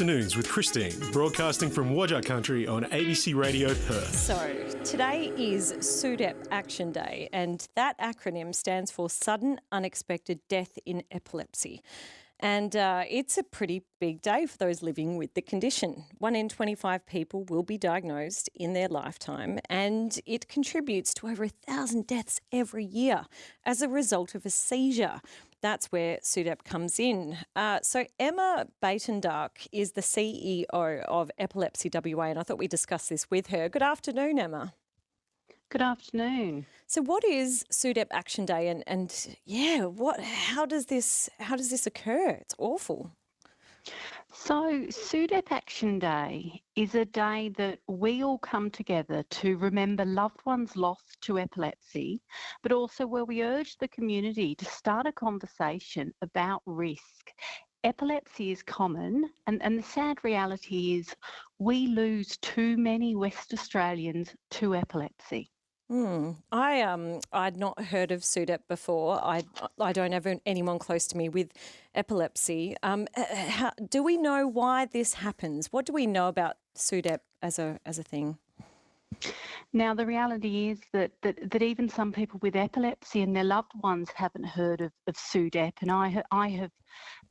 Afternoons with Christine, broadcasting from Wajak Country on ABC Radio Perth. So, today is SUDEP Action Day, and that acronym stands for Sudden Unexpected Death in Epilepsy. And it's a pretty big day for those living with the condition. 1 in 25 people will be diagnosed in their lifetime, and it contributes to over 1,000 deaths every year as a result of a seizure. That's where SUDEP comes in. So Emma Buitendag is the CEO of Epilepsy WA, and I thought we'd discuss this with her. Good afternoon, Emma. Good afternoon. So what is SUDEP Action Day how does this occur? It's awful. So SUDEP Action Day is a day that we all come together to remember loved ones lost to epilepsy, but also where we urge the community to start a conversation about risk. Epilepsy is common, and the sad reality is we lose too many West Australians to epilepsy. I'd not heard of SUDEP before. I don't have anyone close to me with epilepsy. Do we know why this happens? What do we know about SUDEP as a thing? Now, the reality is that even some people with epilepsy and their loved ones haven't heard of SUDEP, and I have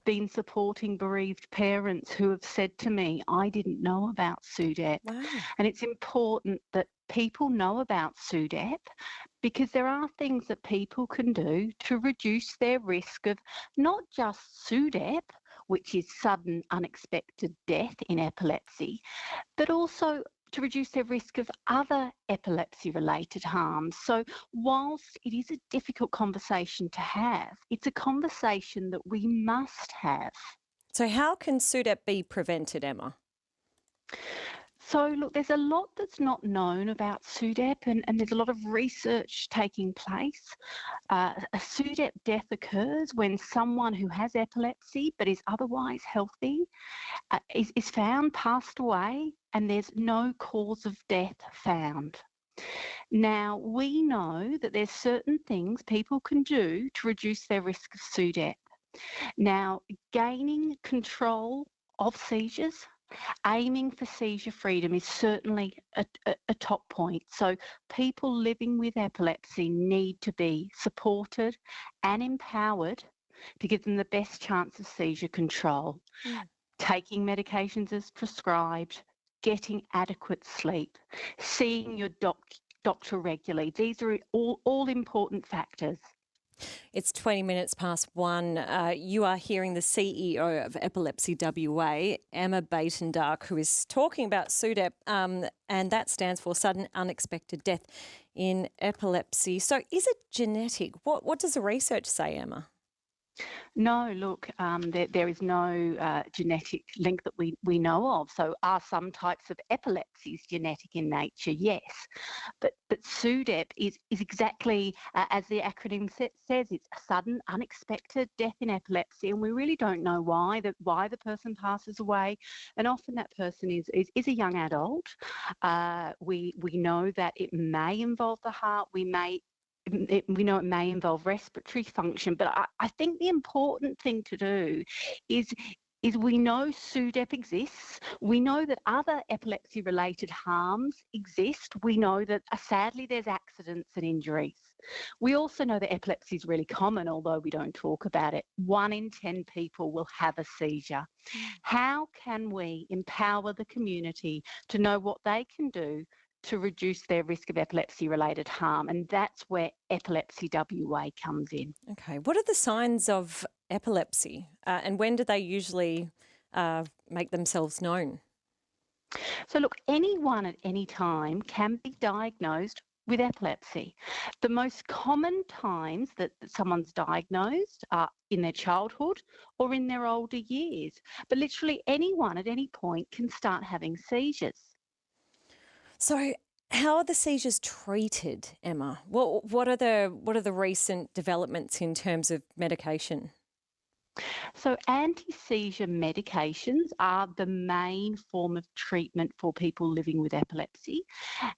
been supporting bereaved parents who have said to me, I didn't know about SUDEP. Wow. And it's important that people know about SUDEP because there are things that people can do to reduce their risk of not just SUDEP, which is sudden unexpected death in epilepsy, but also to reduce their risk of other epilepsy-related harms. So whilst it is a difficult conversation to have, it's a conversation that we must have. So how can SUDEP be prevented, Emma? So look, there's a lot that's not known about SUDEP and there's a lot of research taking place. A SUDEP death occurs when someone who has epilepsy but is otherwise healthy is found passed away and there's no cause of death found. Now, we know that there's certain things people can do to reduce their risk of SUDEP. Now, gaining control of seizures, aiming for seizure freedom is certainly a top point. So people living with epilepsy need to be supported and empowered to give them the best chance of seizure control. Taking medications as prescribed, getting adequate sleep, seeing your doctor regularly. These are all important factors. It's 20 minutes past 1. You are hearing the CEO of Epilepsy WA, Emma Buitendag, who is talking about SUDEP, and that stands for Sudden Unexpected Death in Epilepsy. So is it genetic? What does the research say, Emma? No, look, there is no genetic link that we know of. So are some types of epilepsies genetic in nature? Yes. But SUDEP is exactly, as the acronym says, it's a sudden, unexpected death in epilepsy, and we really don't know why the person passes away. And often that person is a young adult. We know that it may involve the heart. We know it may involve respiratory function, but I think the important thing to do is we know SUDEP exists. We know that other epilepsy-related harms exist. We know that sadly there's accidents and injuries. We also know that epilepsy is really common, although we don't talk about it. 1 in 10 people will have a seizure. How can we empower the community to know what they can do to reduce their risk of epilepsy-related harm? And that's where Epilepsy WA comes in. Okay. What are the signs of epilepsy and when do they usually make themselves known? So look, anyone at any time can be diagnosed with epilepsy. The most common times that someone's diagnosed are in their childhood or in their older years. But literally anyone at any point can start having seizures. So how are the seizures treated, Emma? What are the recent developments in terms of medication? So anti-seizure medications are the main form of treatment for people living with epilepsy.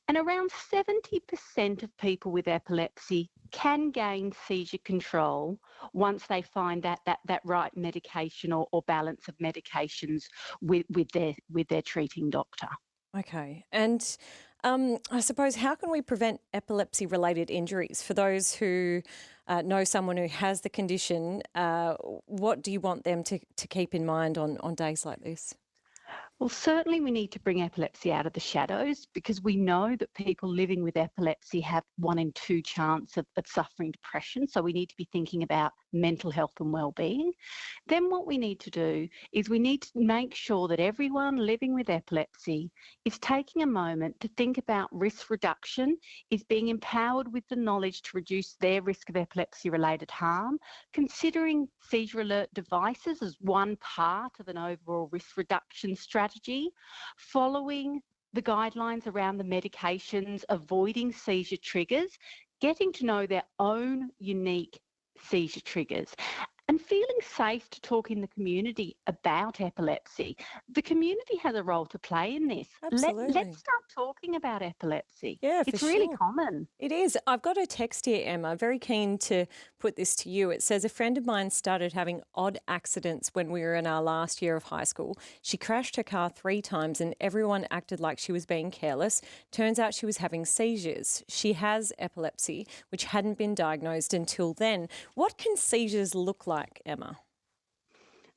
And around 70% of people with epilepsy can gain seizure control once they find that right medication or balance of medications with their treating doctor. Okay. And I suppose, how can we prevent epilepsy-related injuries? For those who know someone who has the condition, what do you want them to keep in mind on days like this? Well, certainly we need to bring epilepsy out of the shadows, because we know that people living with epilepsy have 1 in 2 chance of suffering depression. So we need to be thinking about mental health and well-being. Then what we need to do is we need to make sure that everyone living with epilepsy is taking a moment to think about risk reduction, is being empowered with the knowledge to reduce their risk of epilepsy-related harm, considering seizure alert devices as one part of an overall risk reduction strategy, following the guidelines around the medications, avoiding seizure triggers, getting to know their own unique seizure triggers, and feeling safe to talk in the community about epilepsy. The community has a role to play in this. Absolutely. Let's start talking about epilepsy. Yeah, for It's really sure. common. It is. I've got a text here, Emma. Very keen to put this to you. It says, a friend of mine started having odd accidents when we were in our last year of high school. She crashed her car 3 times and everyone acted like she was being careless. Turns out she was having seizures. She has epilepsy, which hadn't been diagnosed until then. What can seizures look like, Emma?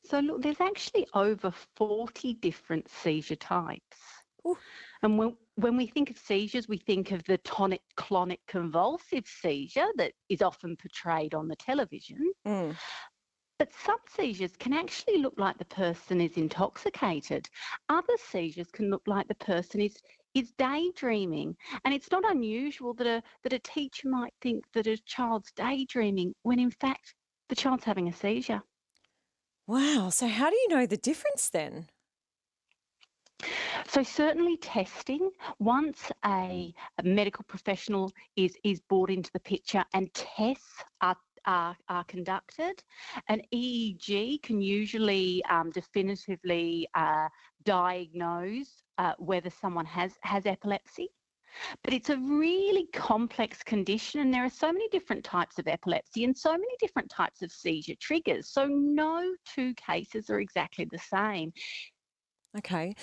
So look, there's actually over 40 different seizure types. Ooh. And when we think of seizures, we think of the tonic-clonic convulsive seizure that is often portrayed on the television. Mm. But some seizures can actually look like the person is intoxicated. Other seizures can look like the person is daydreaming. And it's not unusual that a teacher might think that a child's daydreaming when in fact the child's having a seizure. Wow. So how do you know the difference then? So certainly testing, once a medical professional is brought into the picture and tests are conducted, an EEG can usually definitively diagnose whether someone has epilepsy. But it's a really complex condition, and there are so many different types of epilepsy and so many different types of seizure triggers. So no 2 cases are exactly the same. Okay.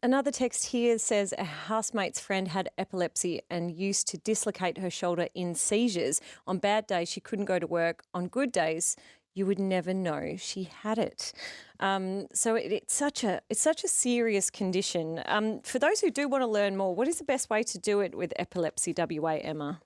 Another text here says a housemate's friend had epilepsy and used to dislocate her shoulder in seizures. On bad days, she couldn't go to work. On good days, you would never know she had it. So it's such a serious condition. For those who do want to learn more, what is the best way to do it with Epilepsy WA, Emma?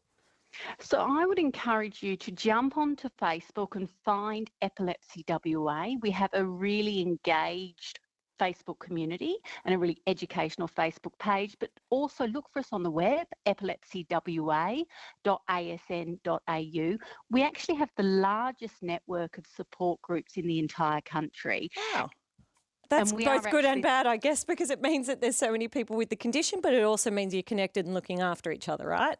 So I would encourage you to jump onto Facebook and find Epilepsy WA. We have a really engaged Facebook community and a really educational Facebook page, but also look for us on the web, epilepsywa.asn.au. We actually have the largest network of support groups in the entire country. Wow. That's both good and bad, I guess, because it means that there's so many people with the condition, but it also means you're connected and looking after each other, right?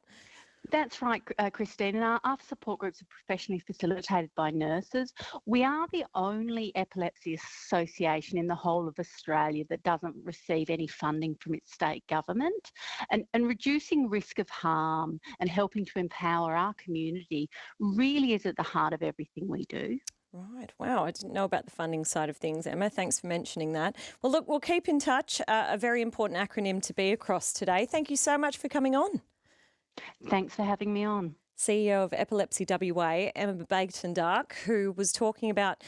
That's right, Christine. And our support groups are professionally facilitated by nurses. We are the only epilepsy association in the whole of Australia that doesn't receive any funding from its state government. And reducing risk of harm and helping to empower our community really is at the heart of everything we do. Right. Wow. I didn't know about the funding side of things, Emma. Thanks for mentioning that. Well, look, we'll keep in touch. A very important acronym to be across today. Thank you so much for coming on. Thanks for having me on. CEO of Epilepsy WA, Emma Buitendag, who was talking about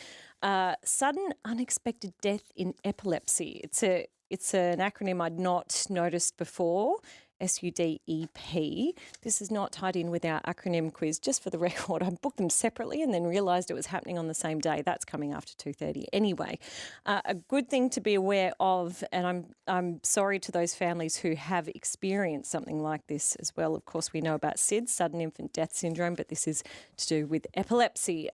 sudden unexpected death in epilepsy. It's an acronym I'd not noticed before. SUDEP. This is not tied in with our acronym quiz. Just for the record, I booked them separately and then realised it was happening on the same day. That's coming after 2:30. Anyway, a good thing to be aware of, and I'm sorry to those families who have experienced something like this as well. Of course, we know about SIDS, sudden infant death syndrome, but this is to do with epilepsy.